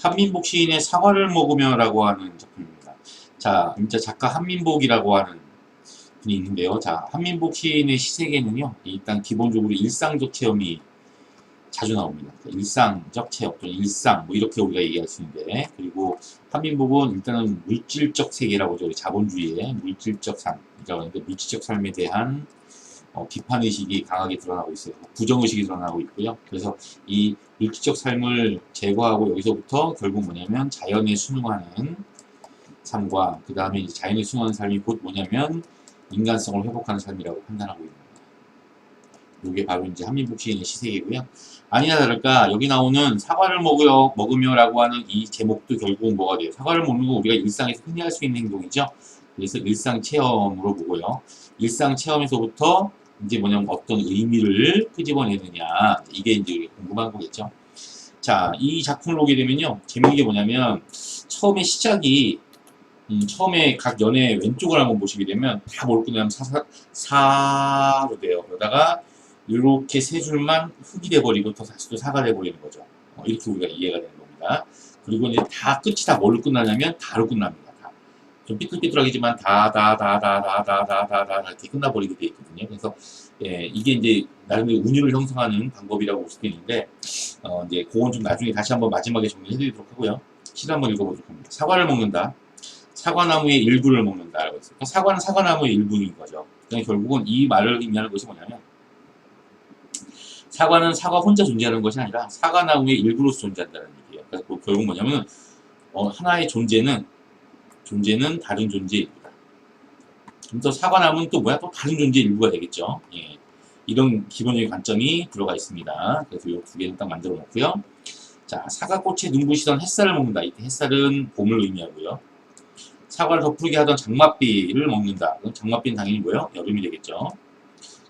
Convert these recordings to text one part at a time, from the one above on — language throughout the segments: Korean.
한민복 시인의 사과를 먹으며라고 하는 작품입니다. 자, 진짜 작가 한민복이라고 하는 분이 있는데요. 자, 한민복 시인의 시세계는요, 일단 기본적으로 일상적 체험이 자주 나옵니다. 일상적 체험, 또는 일상, 뭐 이렇게 우리가 얘기할 수 있는데, 그리고 한민복은 일단은 물질적 세계라고 하죠. 자본주의의 물질적 삶, 그러니까 물질적 삶에 대한 비판의식이 강하게 드러나고 있어요. 부정의식이 드러나고 있고요. 그래서 이 물질적 삶을 제거하고 여기서부터 결국 뭐냐면 자연에 순응하는 삶과 그 다음에 자연에 순응하는 삶이 곧 뭐냐면 인간성을 회복하는 삶이라고 판단하고 있는 거예요. 이게 바로 이제 한민복 시인의 시색이고요. 아니나 다를까 여기 나오는 사과를 먹으며라고 하는 이 제목도 결국은 뭐가 돼요? 사과를 먹는 거 우리가 일상에서 흔히 할 수 있는 행동이죠. 그래서 일상 체험으로 보고요. 일상 체험에서부터 이제 뭐냐면 어떤 의미를 끄집어내느냐 이게 이제 궁금한 거겠죠. 자, 이 작품을 보게 되면요 재밌는 게 뭐냐면 처음에 시작이 처음에 각 연의 왼쪽을 한번 보시게 되면 다 뭘 끝나면 사로 돼요. 그러다가 이렇게 세 줄만 흙이 돼버리고 또 다시 또 사가 돼버리는 거죠. 이렇게 우리가 이해가 되는 겁니다. 그리고 이제 다 끝이 다 뭘로 끝나냐면 다로 끝납니다. 다. 좀 삐뚤삐뚤하겠지만 다 이렇게 끝나버리게 돼 있거든요. 그래서 예, 이게 이제 나름대로 운율을 형성하는 방법이라고 볼 수도 있는데 이제 그건 좀 나중에 다시 한번 마지막에 정리해드리도록 하고요. 시도 한번 읽어보도록 합니다. 사과를 먹는다. 사과나무의 일부를 먹는다라고 했어요. 사과는 사과나무의 일부인 거죠. 그러니까 결국은 이 말을 의미하는 것이 뭐냐면 사과는 사과 혼자 존재하는 것이 아니라 사과나무의 일부로서 존재한다는 얘기예요. 그러니까 결국 뭐냐면 하나의 존재는 다른 존재의 일부다. 그래서 사과나무는 또 뭐야? 또 다른 존재의 일부가 되겠죠. 예. 이런 기본적인 관점이 들어가 있습니다. 그래서 이 두 개는 딱 만들어 놓고요. 자, 사과꽃에 눈부시던 햇살을 먹는다. 이때 햇살은 봄을 의미하고요. 사과를 덮르게 하던 장맛비를 먹는다. 그럼 장맛비는 당연히 뭐예요? 여름이 되겠죠.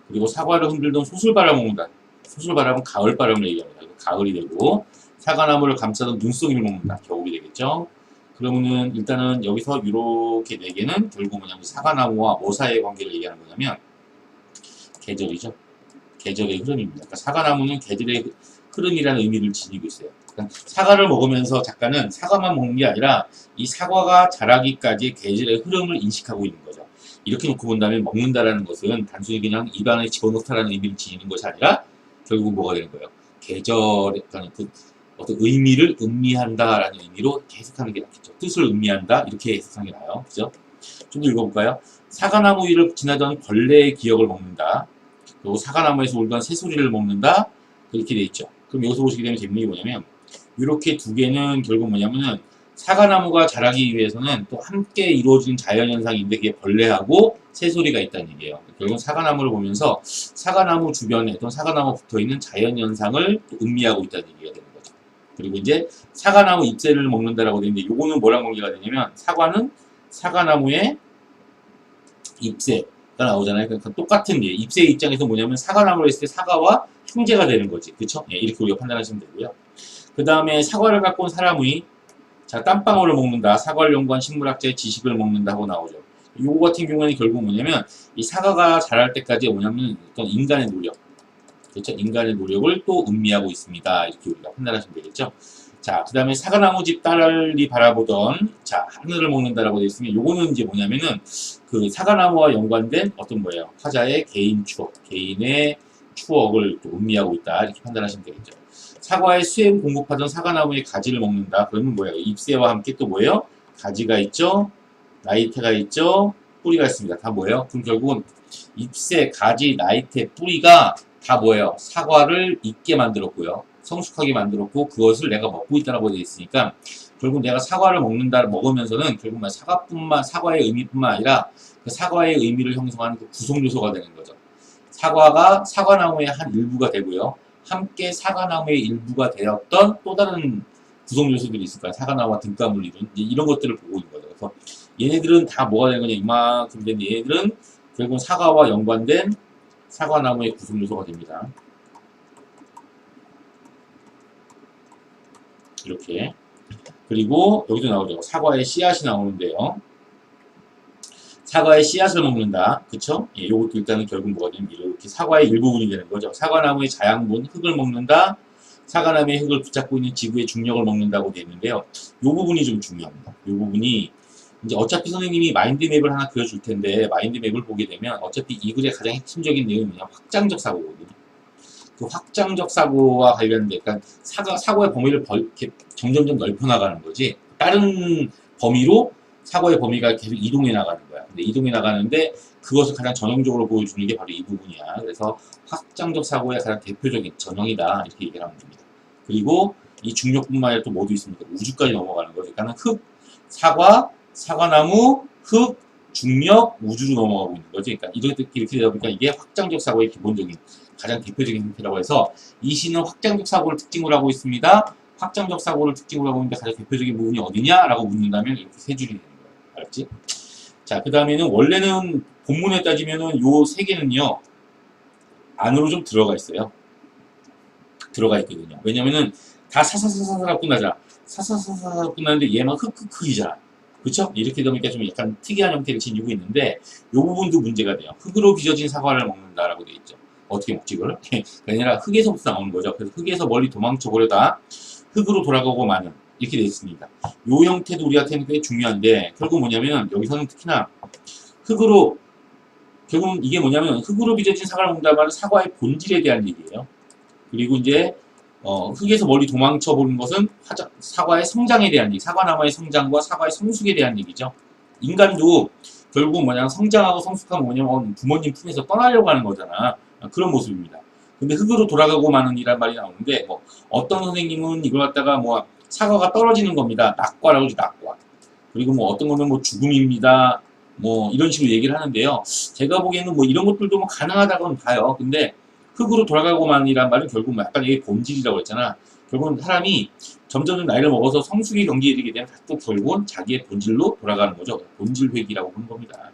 그리고 사과를 흔들던 소술바람을 먹는다. 소술바람은 가을바람을 얘기합니다. 가을이 되고 사과나무를 감싸던 눈송이를 먹는다. 겨울이 되겠죠. 그러면은 일단은 여기서 이렇게 네 개는 결국 뭐냐면 사과나무와 뭐 사이의 관계를 얘기하는 거냐면 계절이죠. 계절의 흐름입니다. 그러니까 사과나무는 계절의 흐름이라는 의미를 지니고 있어요. 그러니까 사과를 먹으면서 작가는 사과만 먹는 게 아니라 이 사과가 자라기까지의 계절의 흐름을 인식하고 있는 거죠. 이렇게 놓고 본다면 먹는다라는 것은 단순히 그냥 입안에 집어넣다라는 의미를 지니는 것이 아니라 결국 뭐가 되는 거예요? 계절의 그 어떤 의미를 음미한다라는 의미로 해석하는 게 낫겠죠. 뜻을 음미한다 이렇게 해석하는 게 나아요. 그죠? 좀 더 읽어볼까요? 사과나무 위를 지나던 벌레의 기억을 먹는다. 그리고 사과나무에서 울던 새소리를 먹는다. 그렇게 돼 있죠. 그럼 여기서 보시게 되면 재밌는 게 뭐냐면 이렇게 두 개는 결국 뭐냐면은 사과나무가 자라기 위해서는 또 함께 이루어진 자연현상인데 그게 벌레하고 새소리가 있다는 얘기예요. 결국 사과나무를 보면서 사과나무 주변에 또는 사과나무 붙어있는 자연현상을 음미하고 있다는 얘기가 되는 거죠. 그리고 이제 사과나무 잎새를 먹는다라고 되는데 요거는 뭐랑 관계가 되냐면 사과는 사과나무의 잎새가 나오잖아요. 그러니까 똑같은 게 잎새 입장에서 뭐냐면 사과나무를 했을 때 사과와 형제가 되는 거지. 그쵸? 예, 이렇게 우리가 판단하시면 되고요. 그 다음에 사과를 갖고 온 사람의 자, 땀방울을 먹는다. 사과를 연구한 식물학자의 지식을 먹는다 하고 나오죠. 요거 같은 경우에는 결국 뭐냐면 이 사과가 자랄 때까지 뭐냐면 어떤 인간의 노력, 그렇죠? 인간의 노력을 또 음미하고 있습니다. 이렇게 우리가 판단하시면 되겠죠. 자, 그 다음에 사과나무 집 딸이 바라보던 자 하늘을 먹는다라고 되어 있으면 요거는 이제 뭐냐면은 그 사과나무와 연관된 어떤 뭐예요? 화자의 개인 추억, 개인의 추억을 또 음미하고 있다. 이렇게 판단하시면 되겠죠. 사과에 수액 공급하던 사과나무의 가지를 먹는다. 그러면 뭐예요? 잎새와 함께 또 뭐예요? 가지가 있죠? 나이테가 있죠? 뿌리가 있습니다. 다 뭐예요? 그럼 결국은 잎새, 가지, 나이테, 뿌리가 다 뭐예요? 사과를 익게 만들었고요. 성숙하게 만들었고 그것을 내가 먹고 있다라고 되어 있으니까 결국 내가 사과를 먹으면서는 결국 사과의 의미뿐만 아니라 그 사과의 의미를 형성하는 그 구성 요소가 되는 거죠. 사과가 사과나무의 한 일부가 되고요. 함께 사과나무의 일부가 되었던 또 다른 구성 요소들이 있을 거야. 사과나무와 등가물 이런 것들을 보고 있는 거죠. 그래서 얘네들은 다 뭐가 되는 거냐 이만큼 된 얘네들은 결국 사과와 연관된 사과나무의 구성 요소가 됩니다. 이렇게. 그리고 여기도 나오죠. 사과의 씨앗이 나오는데요. 사과의 씨앗을 먹는다. 그쵸? 예, 요것도 일단은 결국 뭐가 되면 이렇게 사과의 일부분이 되는 거죠. 사과나무의 자양분, 흙을 먹는다. 사과나무의 흙을 붙잡고 있는 지구의 중력을 먹는다고 되어 있는데요. 이 부분이 좀 중요합니다. 이 부분이 이제 어차피 선생님이 마인드맵을 하나 그려줄 텐데 마인드맵을 보게 되면 어차피 이 글의 가장 핵심적인 내용이 뭐냐 확장적 사고거든요. 그 확장적 사고와 관련된 그러니까 사고의 범위를 이렇게 점점점 넓혀 나가는 거지 다른 범위로 사고의 범위가 계속 이동해 나가는 거야. 근데 이동해 나가는데 그것을 가장 전형적으로 보여주는 게 바로 이 부분이야. 그래서 확장적 사고의 가장 대표적인 전형이다 이렇게 얘기를 하면 됩니다. 그리고 이 중력뿐만 아니라 또 뭐도 있습니까? 우주까지 넘어가는 거죠. 그러니까 흙, 사과나무, 흙, 중력, 우주로 넘어가고 있는 거지. 그러니까 이렇게 되다 보니까 이게 확장적 사고의 기본적인 가장 대표적인 형태라고 해서 이 시는 확장적 사고를 특징으로 하고 있습니다. 확장적 사고를 특징으로 하고 있는데 가장 대표적인 부분이 어디냐라고 묻는다면 이렇게 세 줄이 되는 거예요. 알았지? 자, 그 다음에는 원래는 본문에 따지면은 요 세 개는요 안으로 좀 들어가 있어요. 들어가 있거든요. 왜냐면은 다 사사사사사라 끝나잖아. 사사사사사라 끝나는데 얘만 흑흑흑이잖아. 그쵸? 이렇게 되니까 좀 약간 특이한 형태를 지니고 있는데 요 부분도 문제가 돼요. 흙으로 빚어진 사과를 먹는다라고 되어 있죠. 어떻게 먹지 그걸? 그게 아니라 흙에서부터 나오는 거죠. 그래서 흙에서 멀리 도망쳐 보려다 흙으로 돌아가고 마는 이렇게 되어 있습니다. 요 형태도 우리한테는 꽤 중요한데 결국 뭐냐면 여기서는 특히나 흙으로 결국은 이게 뭐냐면 흙으로 빚어진 사과를 먹는다는 말은 사과의 본질에 대한 얘기예요. 그리고 이제 흙에서 멀리 도망쳐 보는 것은 사과의 성장에 대한 얘기, 사과나무의 성장과 사과의 성숙에 대한 얘기죠. 인간도 결국 뭐냐 성장하고 성숙하면 뭐냐면 부모님 품에서 떠나려고 하는 거잖아. 그런 모습입니다. 근데 흙으로 돌아가고 마는 이란 말이 나오는데 뭐 어떤 선생님은 이걸 갖다가 뭐 사과가 떨어지는 겁니다. 낙과라고 하죠, 낙과. 그리고 뭐 어떤 거는 뭐 죽음입니다. 뭐 이런 식으로 얘기를 하는데요. 제가 보기에는 뭐 이런 것들도 뭐 가능하다고는 봐요. 근데 흙으로 돌아가고만이란 말은 결국 뭐 약간 이게 본질이라고 했잖아. 결국은 사람이 점점 나이를 먹어서 성숙의 경지에 이르게 되면 또 결국은 자기의 본질로 돌아가는 거죠. 본질 회귀라고 보는 겁니다.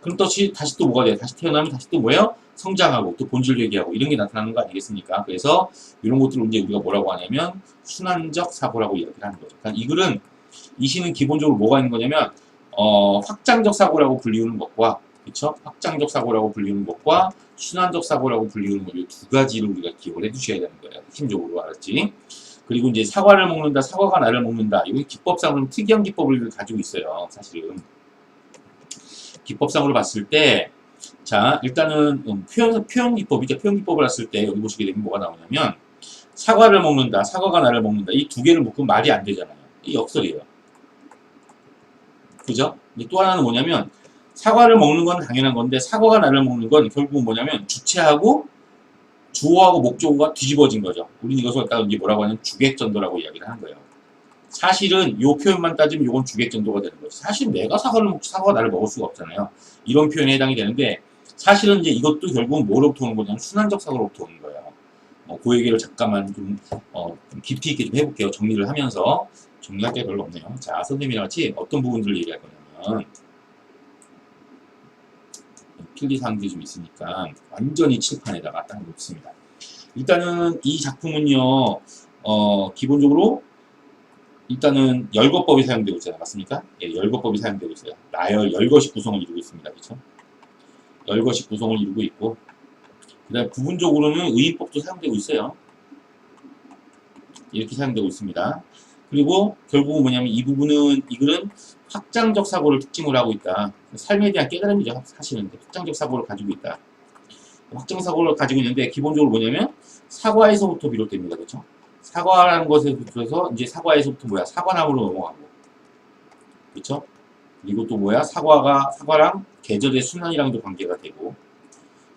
그럼 또 다시 또 뭐가 돼요? 다시 태어나면 다시 또 뭐예요? 성장하고 또 본질 회귀하고 이런 게 나타나는 거 아니겠습니까? 그래서 이런 것들을 이제 우리가 뭐라고 하냐면 순환적 사고라고 이야기를 하는 거죠. 그러니까 이 글은 이 시는 기본적으로 뭐가 있는 거냐면 확장적 사고라고 불리우는 것과 그쵸? 확장적 사고라고 불리우는 것과 순환적 사고라고 불리우는 것, 이 두 가지를 우리가 기억을 해두셔야 되는 거예요. 핵심적으로 알았지? 그리고 이제 사과를 먹는다, 사과가 나를 먹는다. 이건 기법상으로 특이한 기법을 가지고 있어요. 사실은. 기법상으로 봤을 때, 자, 일단은 표현 기법이죠. 표현 기법을 봤을 때 여기 보시게 되면 뭐가 나오냐면 사과를 먹는다, 사과가 나를 먹는다. 이 두 개를 묶으면 말이 안 되잖아요. 이 역설이에요. 그죠? 또 하나는 뭐냐면 사과를 먹는 건 당연한 건데 사과가 나를 먹는 건 결국은 뭐냐면 주체하고 주어하고 목적어가 뒤집어진 거죠. 우리는 이것을 갖다가 이제 뭐라고 하냐면 주객전도라고 이야기를 하는 거예요. 사실은 이 표현만 따지면 이건 주객전도가 되는 거죠. 사실 내가 사과를 먹고 사과가 나를 먹을 수가 없잖아요. 이런 표현에 해당이 되는데 사실은 이제 이것도 결국은 뭐로부터 오는 거냐면 순환적 사고로부터 오는 거예요. 그 얘기를 잠깐만 좀 깊이 있게 좀 해볼게요. 정리를 하면서 정리할 게 별로 없네요. 자, 선생님이랑 같이 어떤 부분들을 얘기할 거냐면 필기사항들이 좀 있으니까 완전히 칠판에다가 딱 놓습니다. 일단은 이 작품은요, 기본적으로 일단은 열거법이 사용되고 있잖아요. 맞습니까? 예, 열거법이 사용되고 있어요. 나열, 열거식 구성을 이루고 있습니다. 그렇죠? 열거식 구성을 이루고 있고 그 다음에 부분적으로는 의인법도 사용되고 있어요. 이렇게 사용되고 있습니다. 그리고 결국은 뭐냐면 이 부분은 이 글은 확장적 사고를 특징으로 하고 있다. 삶에 대한 깨달음이죠. 사실은 확장적 사고를 가지고 있다. 확장 사고를 가지고 있는데 기본적으로 뭐냐면 사과에서부터 비롯됩니다. 그렇죠? 사과라는 것에서 이제 사과에서부터 뭐야? 사과나무로 넘어가고. 그렇죠? 그리고 또 뭐야? 사과랑 계절의 순환이랑도 관계가 되고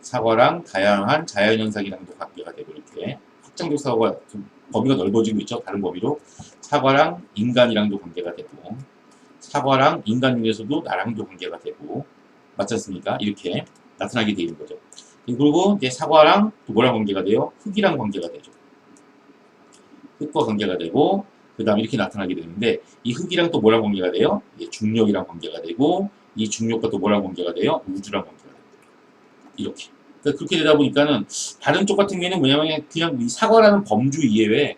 사과랑 다양한 자연현상이랑도 관계가 되고 이렇게 확장적 사고가 좀 범위가 넓어지고 있죠. 다른 범위로. 사과랑 인간이랑도 관계가 되고 사과랑 인간 중에서도 나랑도 관계가 되고 맞지 않습니까? 이렇게 나타나게 되는 거죠. 그리고 이제 사과랑 또 뭐랑 관계가 돼요? 흙이랑 관계가 되죠. 흙과 관계가 되고 그 다음에 이렇게 나타나게 되는데 이 흙이랑 또 뭐랑 관계가 돼요? 중력이랑 관계가 되고 이 중력과 또 뭐랑 관계가 돼요? 우주랑 관계가 됩니다. 이렇게. 그러니까 그렇게 되다 보니까는 다른 쪽 같은 경우에는 뭐냐면 그냥 이 사과라는 범주 이외에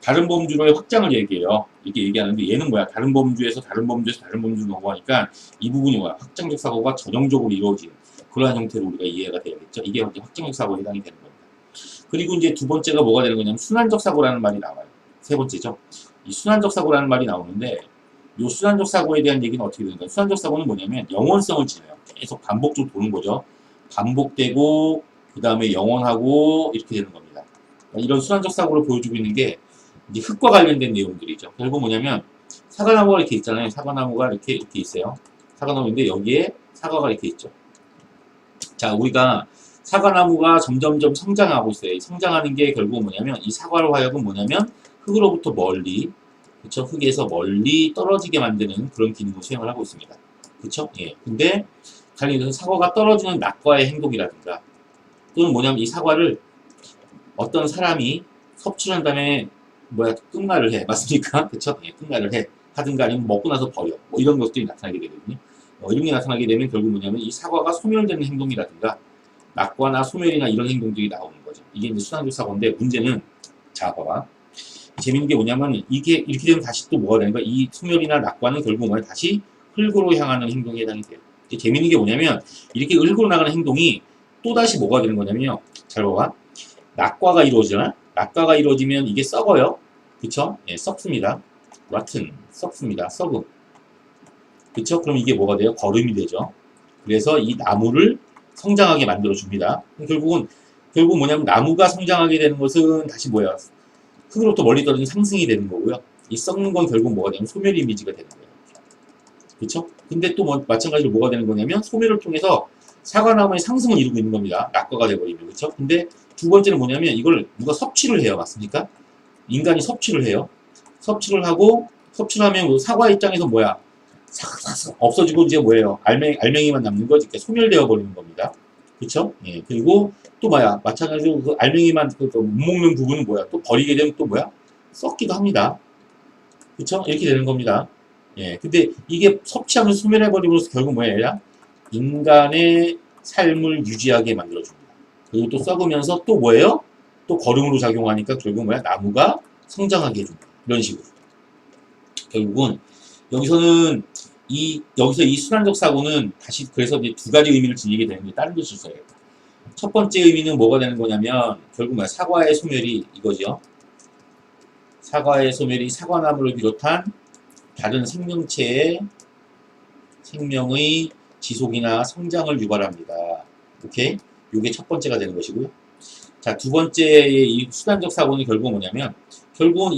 다른 범주로의 확장을 얘기해요. 이렇게 얘기하는데 얘는 뭐야? 다른 범주에서 다른 범주에서 다른 범주로 넘어가니까 이 부분이 뭐야? 확장적 사고가 전형적으로 이루어지는 그러한 형태로 우리가 이해가 돼야겠죠. 이게 확장적 사고에 해당이 되는 겁니다. 그리고 이제 두 번째가 뭐가 되는 거냐면 순환적 사고라는 말이 나와요. 세 번째죠. 이 순환적 사고라는 말이 나오는데 이 순환적 사고에 대한 얘기는 어떻게 되는가? 순환적 사고는 뭐냐면 영원성을 지나요. 계속 반복적으로 도는 거죠. 반복되고 그 다음에 영원하고 이렇게 되는 겁니다. 그러니까 이런 순환적 사고를 보여주고 있는 게 이제 흙과 관련된 내용들이죠. 결국 뭐냐면 사과나무가 이렇게 있잖아요. 사과나무가 이렇게 있어요. 사과나무인데 여기에 사과가 이렇게 있죠. 자, 우리가 사과나무가 점점점 성장하고 있어요. 성장하는 게 결국 뭐냐면 이 사과로 하여금 뭐냐면 흙으로부터 멀리, 그쵸? 흙에서 멀리 떨어지게 만드는 그런 기능을 수행을 하고 있습니다. 그쵸? 예. 근데 관련해서 사과가 떨어지는 낙과의 행동이라든가 또는 뭐냐면 이 사과를 어떤 사람이 섭취를 한 다음에 끝말을 해. 맞습니까? 그쵸? 예, 끝말을 해. 하든가 아니면 먹고 나서 버려. 뭐 이런 것들이 나타나게 되거든요. 이런 게 나타나게 되면 결국 뭐냐면 이 사과가 소멸되는 행동이라든가 낙과나 소멸이나 이런 행동들이 나오는 거죠. 이게 이제 순환적 사고인데 문제는 자 봐봐. 재밌는 게 뭐냐면 이게 이렇게 되면 다시 또 뭐가 되는 거야? 이 소멸이나 낙과는 결국 뭐냐 다시 흙으로 향하는 행동에 해당이 돼요. 이게 재밌는 게 뭐냐면 이렇게 흙으로 나가는 행동이 또 다시 뭐가 되는 거냐면요. 잘 봐봐. 낙과가 이루어지잖아. 낙과가 이루어지면 이게 썩어요. 그쵸? 예, 썩습니다. rotten, 썩습니다. 썩음. 그쵸? 그럼 이게 뭐가 돼요? 거름이 되죠. 그래서 이 나무를 성장하게 만들어줍니다. 결국 뭐냐면 나무가 성장하게 되는 것은 다시 뭐야? 흙으로부터 멀리 떨어진 상승이 되는 거고요. 이 썩는 건 결국 뭐가 되냐면 소멸 이미지가 되는 거예요. 그쵸? 근데 또 마찬가지로 뭐가 되는 거냐면 소멸을 통해서 사과나무의 상승을 이루고 있는 겁니다. 낙과가 돼버리면. 그쵸? 근데 두 번째는 뭐냐면 이걸 누가 섭취를 해요. 맞습니까? 인간이 섭취를 해요. 섭취를 하면 사과 입장에서 뭐야? 싹싹 없어지고 이제 뭐예요? 알맹이만 남는 거지. 소멸되어 버리는 겁니다. 그쵸? 예. 그리고 또 뭐야? 마찬가지로 그 알맹이만 못 먹는 부분은 뭐야? 또 버리게 되면 또 뭐야? 썩기도 합니다. 그쵸? 이렇게 되는 겁니다. 예. 근데 이게 섭취하면서 소멸해버리면서 결국 뭐예요? 인간의 삶을 유지하게 만들어줍니다. 그리고 또 썩으면서 또 뭐예요? 또 거름으로 작용하니까 결국 뭐야? 나무가 성장하게 해줍니다. 이런 식으로. 결국은 여기서 이 순환적 사고는 다시 그래서 이제 두 가지 의미를 지니게 되는데 다른 것을 써야겠다. 첫 번째 의미는 뭐가 되는 거냐면 결국 뭐야? 사과의 소멸이 이거죠. 사과의 소멸이 사과나무를 비롯한 다른 생명체의 생명의 지속이나 성장을 유발합니다. 오케이? 이게 첫 번째가 되는 것이고요. 자, 두 번째의 이 순환적 사고는 결국 뭐냐면 결국은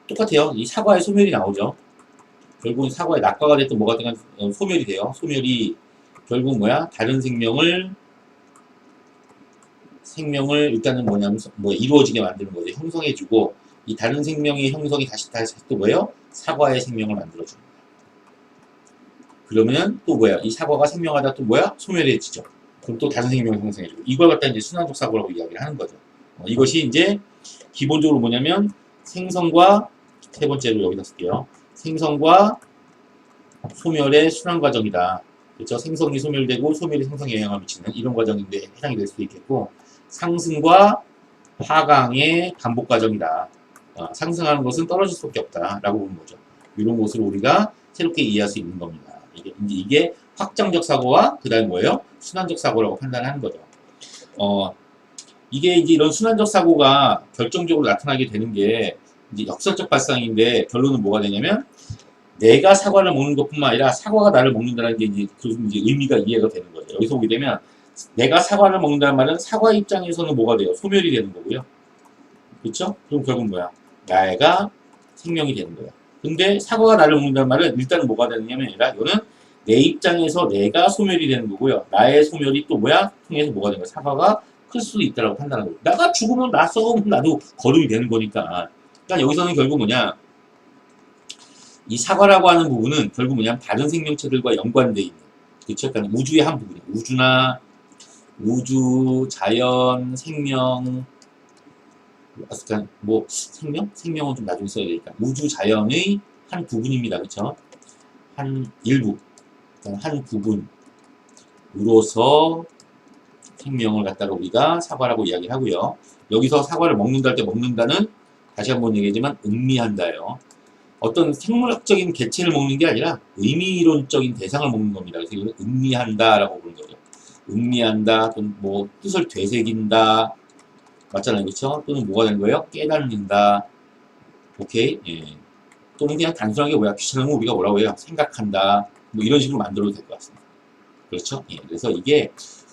똑같아요. 이 사과의 소멸이 나오죠. 결국은 사과의 낙과가 됐든 뭐가 됐든 소멸이 돼요. 소멸이 결국 뭐야? 다른 생명을 일단은 뭐냐면 이루어지게 만드는 거죠. 형성해주고 이 다른 생명의 형성이 다시 또 뭐예요? 사과의 생명을 만들어줍니다. 그러면 또 뭐야? 이 사과가 생명하다 또 뭐야? 소멸해지죠. 그럼 또 다른 생명을 형성해주고 이걸 갖다 이제 순환적 사고라고 이야기를 하는 거죠. 이것이 이제 기본적으로 뭐냐면 생성과 세 번째로 여기다 쓸게요. 생성과 소멸의 순환 과정이다. 그렇죠? 생성이 소멸되고 소멸이 생성에 영향을 미치는 이런 과정인데 해당이 될 수도 있겠고 상승과 하강의 반복 과정이다. 상승하는 것은 떨어질 수밖에 없다라고 보는 거죠. 이런 것을 우리가 새롭게 이해할 수 있는 겁니다. 이게 확정적 사고와 그 다음에 뭐예요? 순환적 사고라고 판단하는 거죠. 이게 이제 이런 순환적 사고가 결정적으로 나타나게 되는 게 이제 역설적 발상인데 결론은 뭐가 되냐면 내가 사과를 먹는 것뿐만 아니라 사과가 나를 먹는다는 게 이제 의미가 이해가 되는 거죠. 여기서 보게 되면 내가 사과를 먹는다는 말은 사과 입장에서는 뭐가 돼요? 소멸이 되는 거고요. 그렇죠? 그럼 결국 뭐야? 나가 생명이 되는 거야. 근데 사과가 나를 먹는다는 말은 일단은 뭐가 되느냐면 아니라 이거는 내 입장에서 내가 소멸이 되는 거고요. 나의 소멸이 또 뭐야? 통해서 뭐가 되는 거야? 사과가 클 수도 있다라고 판단하는 거예요. 나가 죽으면 나 썩으면 나도 거름이 되는 거니까. 그러니까 여기서는 결국 뭐냐? 이 사과라고 하는 부분은 결국 뭐냐면 다른 생명체들과 연관되어 있는, 그렇죠? 그러니까 우주의 한 부분이에요. 우주, 자연, 생명, 그러니까 생명은 좀 나중에 써야 되니까 우주, 자연의 한 부분입니다. 그렇죠? 한 일부, 한 부분으로서 생명을 갖다가 우리가 사과라고 이야기를 하고요. 여기서 사과를 먹는다 할 때 먹는다는 다시 한번 얘기하지만 음미한다요. 어떤 생물학적인 개체를 먹는 게 아니라 의미론적인 대상을 먹는 겁니다. 그래서 이거는 음미한다라고 부르는 거죠. 음미한다, 또는 뜻을 되새긴다, 맞잖아요. 그쵸? 또는 뭐가 된 거예요? 깨닫는다. 오케이? 예. 또는 그냥 단순하게 뭐야? 귀찮으면 우리가 뭐라고 해요? 생각한다. 뭐 이런 식으로 만들어도 될 것 같습니다. 그렇죠? 예. 그래서 이게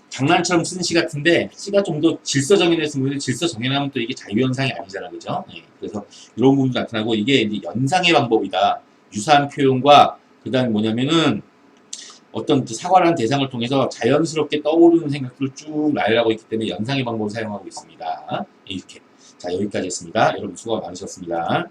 장난처럼 쓴 시 같은데 시가 좀 더 질서 정연해 쓴 거예요. 질서 정연하면 또 이게 자유현상이 아니잖아. 그죠? 예. 그래서 이런 부분도 나타나고 이게 이제 연상의 방법이다. 유사한 표현과 그 다음에 뭐냐면은 어떤 그 사과라는 대상을 통해서 자연스럽게 떠오르는 생각들을 쭉 나열하고 있기 때문에 연상의 방법을 사용하고 있습니다. 이렇게. 자, 여기까지 했습니다. 여러분 수고 많으셨습니다.